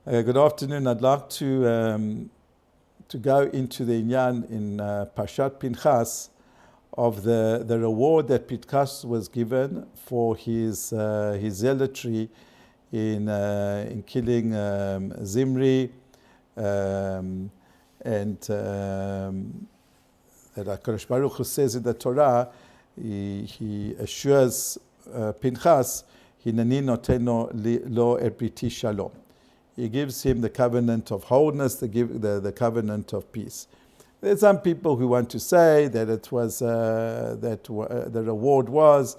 Good afternoon. I'd like to go into the inyan in Parshat Pinchas of the reward that Pinchas was given for his zealotry in killing Zimri, and that HaKadosh Baruch Hu says in the Torah, he assures Pinchas, Hinani noteno lo et briti shalom. He gives him the covenant of wholeness, the covenant of peace. There's some people who want to say that it was the reward was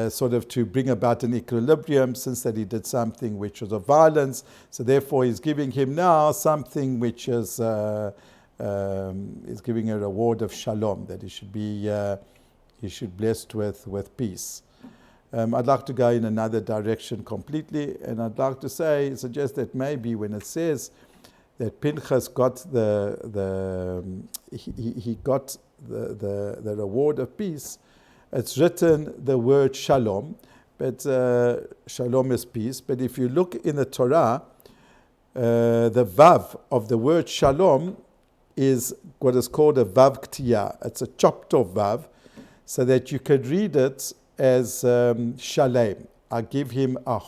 sort of to bring about an equilibrium, since that he did something which was of violence. So therefore, he's giving him now something which is giving a reward of shalom, that he should blessed with peace. I'd like to go in another direction completely, and I'd like to suggest that maybe when it says that Pinchas got the reward of peace, it's written the word shalom, but shalom is peace. But if you look in the Torah, the vav of the word shalom is what is called a vav ktiyah. It's a chopped off vav, so that you could read it as shalem. I give him a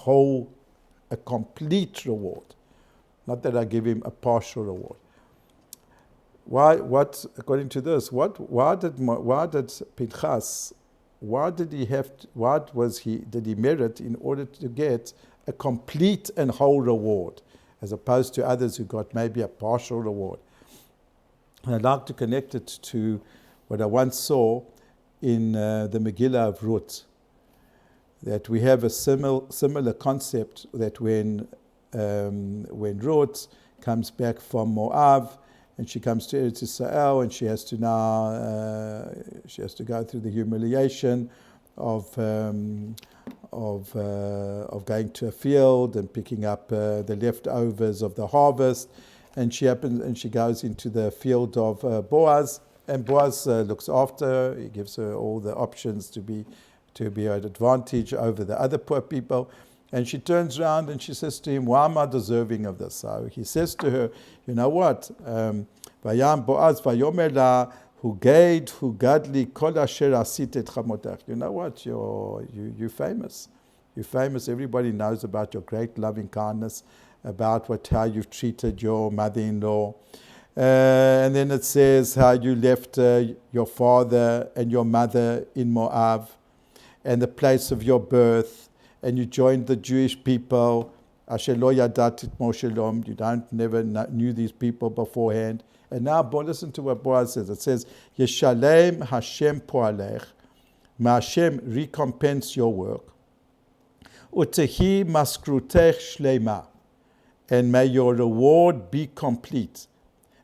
complete reward. Not that I give him a partial reward. Why? What? According to this, why did Pinchas? Why did he have? Did he merit in order to get a complete and whole reward, as opposed to others who got maybe a partial reward? And I'd like to connect it to what I once saw in the Megillah of Ruth, that we have a similar concept, that when Ruth comes back from Moab and she comes to Eretz Yisrael, and she has to go through the humiliation of going to a field and picking up the leftovers of the harvest, and she goes into the field of Boaz. And Boaz looks after her. He gives her all the options to be at advantage over the other poor people. And she turns around and she says to him, "Why am I deserving of this?" So he says to her, "You know what? Vayam Boaz vayomer la huged hugadli kol asher asit et chamotach." You know what? You're famous. You're famous. Everybody knows about your great loving kindness, about how you've treated your mother-in-law. And then it says how you left your father and your mother in Moab and the place of your birth, and you joined the Jewish people. Asher lo yadatit Moshe Lom. You never knew these people beforehand. And now, listen to what Boaz says. It says, Yeshalem Hashem poalech. May Hashem recompense your work. Utehi maskrutech shlema. And may your reward be complete.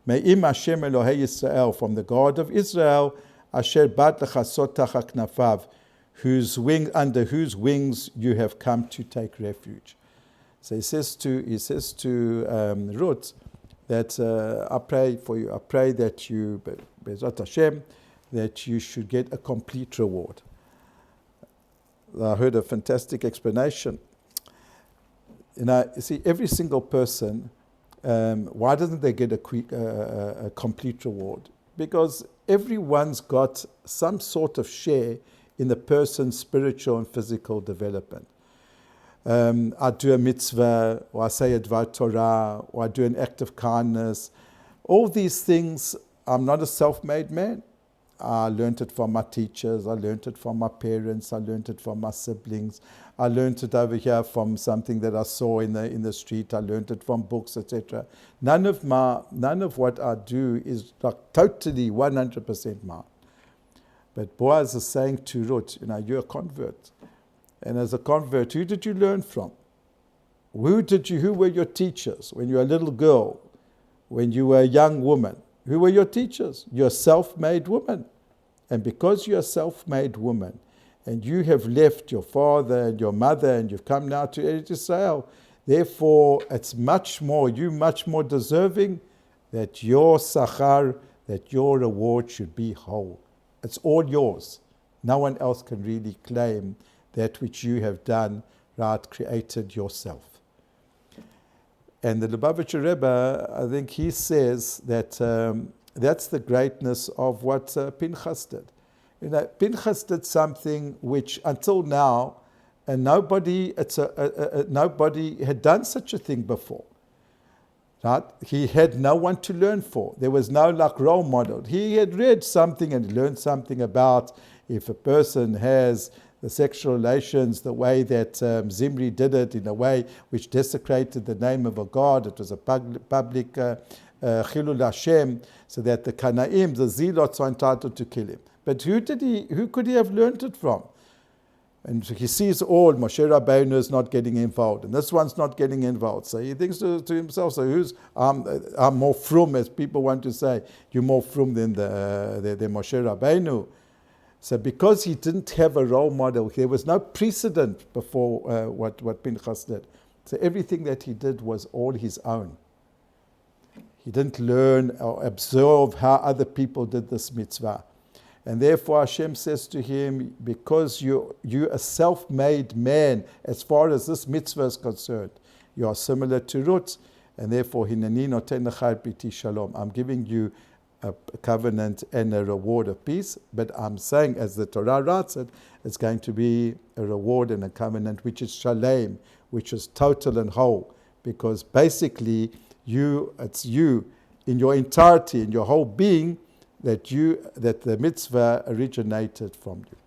Me'im Hashem Elohei Yisrael, from the God of Israel, Asher bat lechasot tachat knafav, under whose wings you have come to take refuge. So he says to Ruth that I pray for you. I pray that you, Be'ezrat Hashem, that you should get a complete reward. I heard a fantastic explanation. You see, every single person, why doesn't they get a complete reward? Because everyone's got some sort of share in the person's spiritual and physical development. I do a mitzvah, or I say a dvar Torah, or I do an act of kindness. All these things, I'm not a self-made man. I learned it from my teachers, I learned it from my parents, I learned it from my siblings, I learned it over here from something that I saw in the street, I learned it from books, etc. None of what I do is like totally 100% mine. But Boaz is saying to Ruth, you're a convert. And as a convert, who did you learn from? Who were your teachers when you were a little girl, when you were a young woman? Who were your teachers? You're a self-made woman. And because you're a self-made woman, and you have left your father and your mother, and you've come now to Eretz Yisrael, therefore you're much more deserving that your sachar, that your reward should be whole. It's all yours. No one else can really claim that which you have done, right, created yourself. And the Lubavitcher Rebbe, I think he says that that's the greatness of what Pinchas did. Pinchas did something which until now, and nobody had done such a thing before. Right? He had no one to learn for. There was no role model. He had read something and learned something about if a person has the sexual relations the way that Zimri did it, in a way which desecrated the name of a god. It was a public Chilul Hashem, so that the Kanaim, the Zealots, are entitled to kill him. But who could he have learned it from? And he sees all, Moshe Rabbeinu is not getting involved, and this one's not getting involved. So he thinks to himself, so I'm more frum, as people want to say, you're more frum than the Moshe Rabbeinu. So because he didn't have a role model, there was no precedent before what Pinchas did. So everything that he did was all his own. He didn't learn or observe how other people did this mitzvah. And therefore Hashem says to him, because you're a self-made man as far as this mitzvah is concerned, you are similar to Ruth, and therefore Hineni noten lecha et biti shalom. I'm giving you a covenant and a reward of peace, but I'm saying, as the Torah writes it, it's going to be a reward and a covenant which is shalem, which is total and whole, because basically it's you in your entirety, in your whole being, that the mitzvah originated from you.